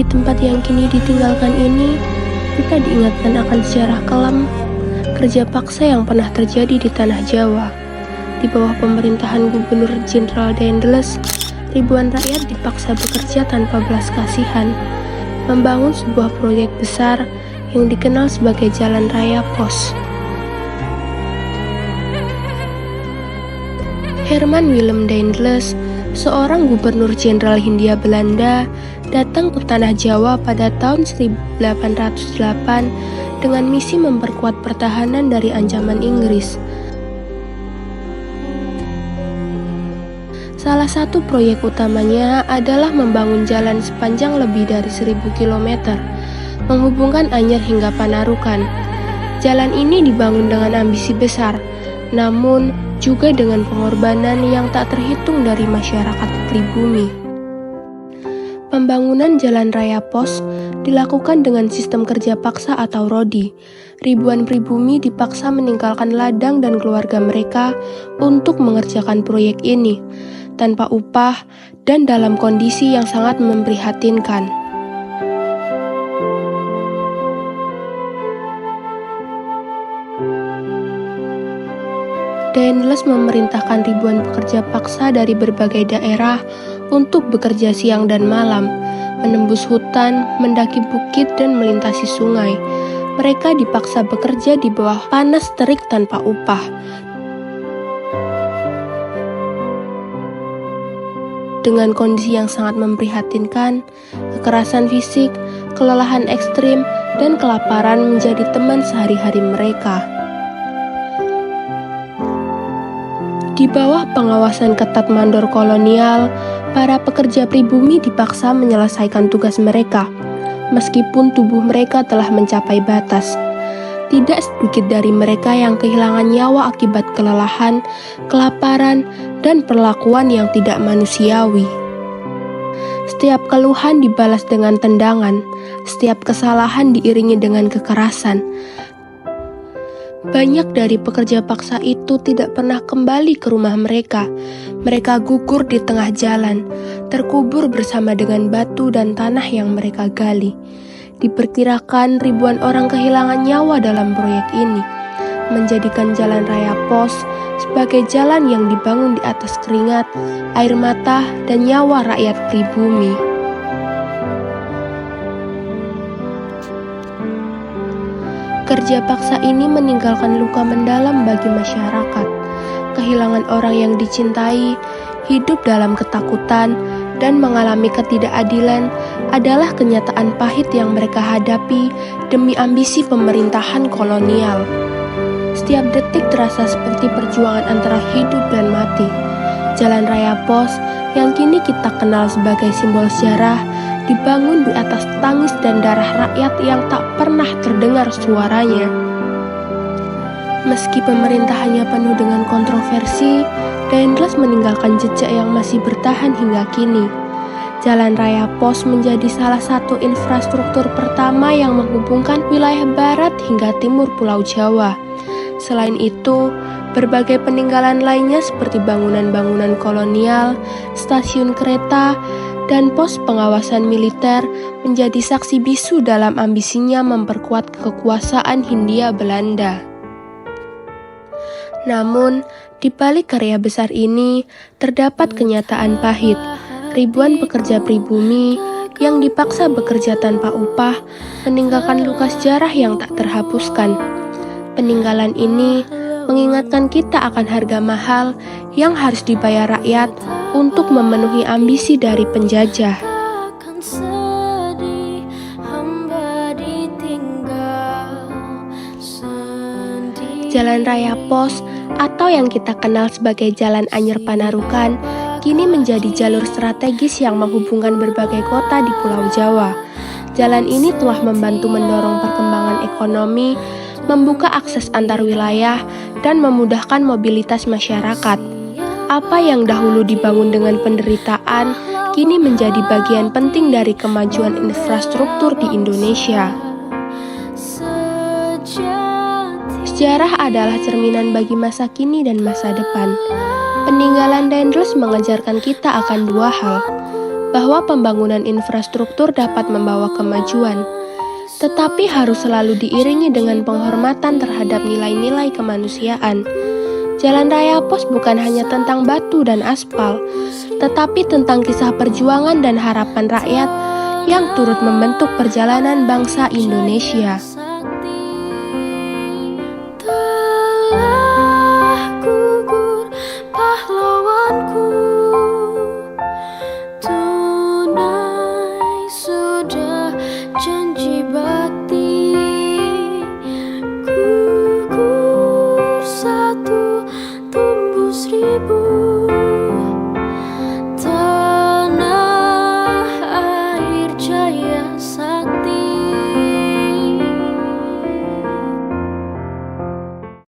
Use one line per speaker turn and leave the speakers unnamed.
Di tempat yang kini ditinggalkan ini, kita diingatkan akan sejarah kelam kerja paksa yang pernah terjadi di tanah Jawa. Di bawah pemerintahan Gubernur Jenderal Daendels, ribuan rakyat dipaksa bekerja tanpa belas kasihan, membangun sebuah proyek besar yang dikenal sebagai Jalan Raya Pos. Herman Willem Daendels, seorang gubernur jenderal Hindia Belanda, datang ke tanah Jawa pada tahun 1808 dengan misi memperkuat pertahanan dari ancaman Inggris. Salah satu proyek utamanya adalah membangun jalan sepanjang lebih dari 1.000 km, menghubungkan Anyer hingga Panarukan. Jalan ini dibangun dengan ambisi besar, namun juga dengan pengorbanan yang tak terhitung dari masyarakat pribumi. Pembangunan Jalan Raya Pos dilakukan dengan sistem kerja paksa atau rodi. Ribuan pribumi dipaksa meninggalkan ladang dan keluarga mereka untuk mengerjakan proyek ini, tanpa upah dan dalam kondisi yang sangat memprihatinkan. Daendels memerintahkan ribuan pekerja paksa dari berbagai daerah untuk bekerja siang dan malam, menembus hutan, mendaki bukit, dan melintasi sungai. Mereka dipaksa bekerja di bawah panas terik tanpa upah. Dengan kondisi yang sangat memprihatinkan, kekerasan fisik, kelelahan ekstrim, dan kelaparan menjadi teman sehari-hari mereka. Di bawah pengawasan ketat mandor kolonial, para pekerja pribumi dipaksa menyelesaikan tugas mereka, meskipun tubuh mereka telah mencapai batas. Tidak sedikit dari mereka yang kehilangan nyawa akibat kelelahan, kelaparan, dan perlakuan yang tidak manusiawi. Setiap keluhan dibalas dengan tendangan, setiap kesalahan diiringi dengan kekerasan. Banyak dari pekerja paksa itu tidak pernah kembali ke rumah mereka. Mereka gugur di tengah jalan, terkubur bersama dengan batu dan tanah yang mereka gali. Diperkirakan ribuan orang kehilangan nyawa dalam proyek ini, menjadikan Jalan Raya Pos sebagai jalan yang dibangun di atas keringat, air mata, dan nyawa rakyat pribumi. Kerja paksa ini meninggalkan luka mendalam bagi masyarakat. Kehilangan orang yang dicintai, hidup dalam ketakutan, dan mengalami ketidakadilan adalah kenyataan pahit yang mereka hadapi demi ambisi pemerintahan kolonial. Setiap detik terasa seperti perjuangan antara hidup dan mati. Jalan Raya Pos yang kini kita kenal sebagai simbol sejarah dibangun di atas tangis dan darah rakyat yang tak pernah terdengar suaranya. Meski pemerintahannya penuh dengan kontroversi, Daendels meninggalkan jejak yang masih bertahan hingga kini. Jalan Raya Pos menjadi salah satu infrastruktur pertama yang menghubungkan wilayah barat hingga timur Pulau Jawa. Selain itu, berbagai peninggalan lainnya seperti bangunan-bangunan kolonial, stasiun kereta, dan pos pengawasan militer menjadi saksi bisu dalam ambisinya memperkuat kekuasaan Hindia Belanda. Namun, di balik karya besar ini, terdapat kenyataan pahit. Ribuan pekerja pribumi yang dipaksa bekerja tanpa upah meninggalkan luka sejarah yang tak terhapuskan. Peninggalan ini mengingatkan kita akan harga mahal yang harus dibayar rakyat untuk memenuhi ambisi dari penjajah. Jalan Raya Pos atau yang kita kenal sebagai Jalan Anyer Panarukan kini menjadi jalur strategis yang menghubungkan berbagai kota di Pulau Jawa. Jalan ini telah membantu mendorong perkembangan ekonomi, membuka akses antar wilayah, dan memudahkan mobilitas masyarakat. Apa yang dahulu dibangun dengan penderitaan, kini menjadi bagian penting dari kemajuan infrastruktur di Indonesia. Sejarah adalah cerminan bagi masa kini dan masa depan. Peninggalan Daendels mengajarkan kita akan dua hal, bahwa pembangunan infrastruktur dapat membawa kemajuan, tetapi harus selalu diiringi dengan penghormatan terhadap nilai-nilai kemanusiaan. Jalan Raya Pos bukan hanya tentang batu dan aspal, tetapi tentang kisah perjuangan dan harapan rakyat yang turut membentuk perjalanan bangsa Indonesia.